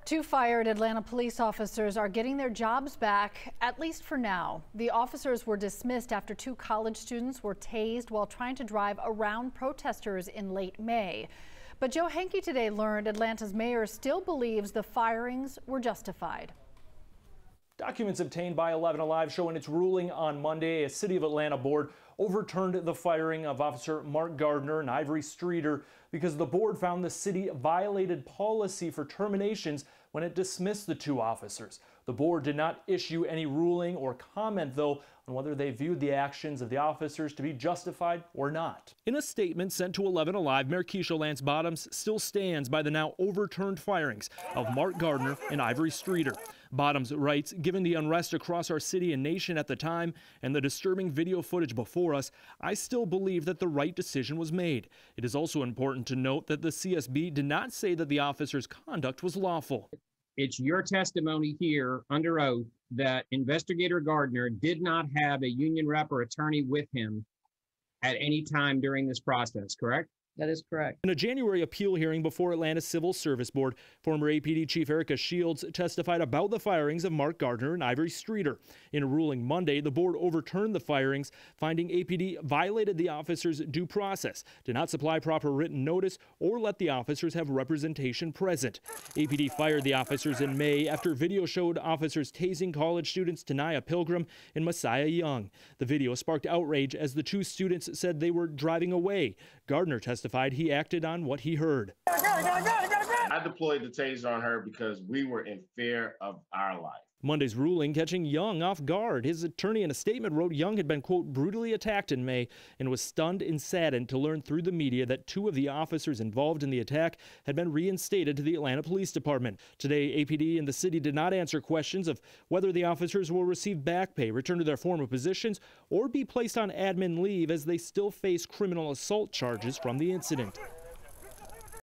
Two fired Atlanta police officers are getting their jobs back, at least for now. The officers were dismissed after two college students were tased while trying to drive around protesters in late May. But Joe Henke today learned Atlanta's mayor still believes the firings were justified. Documents obtained by 11 Alive show in its ruling on Monday, a City of Atlanta board overturned the firing of Officer Mark Gardner and Ivory because the board found the city violated policy for terminations when it dismissed the two officers. The board did not issue any ruling or comment, though, on whether they viewed the actions of the officers to be justified or not. In a statement sent to 11 Alive, Mayor Keisha Lance Bottoms still stands by the now overturned firings of Mark Gardner and Ivory Streeter. Bottoms writes, given the unrest across our city and nation at the time and the disturbing video footage before us, I still believe that the right decision was made. It is also important to note that the CSB did not say that the officers' conduct was lawful. It's your testimony here under oath that Investigator Gardner did not have a union rep or attorney with him at any time during this process, correct? That is correct. In a January appeal hearing before Atlanta Civil Service Board, former APD Chief Erica Shields testified about the firings of Mark Gardner and Ivory Streeter. In a ruling Monday, the board overturned the firings, finding APD violated the officers' due process, did not supply proper written notice, or let the officers have representation present. APD fired the officers in May after video showed officers tasing college students Tanaya Pilgrim and Messiah Young. The video sparked outrage as the two students said they were driving away. Gardner testified he acted on what he heard. I deployed the taser on her because we were in fear of our life. Monday's ruling catching Young off guard. His attorney in a statement wrote Young had been, quote, brutally attacked in May and was stunned and saddened to learn through the media that two of the officers involved in the attack had been reinstated to the Atlanta Police Department. Today, APD and the city did not answer questions of whether the officers will receive back pay, return to their former positions, or be placed on admin leave as they still face criminal assault charges from the incident.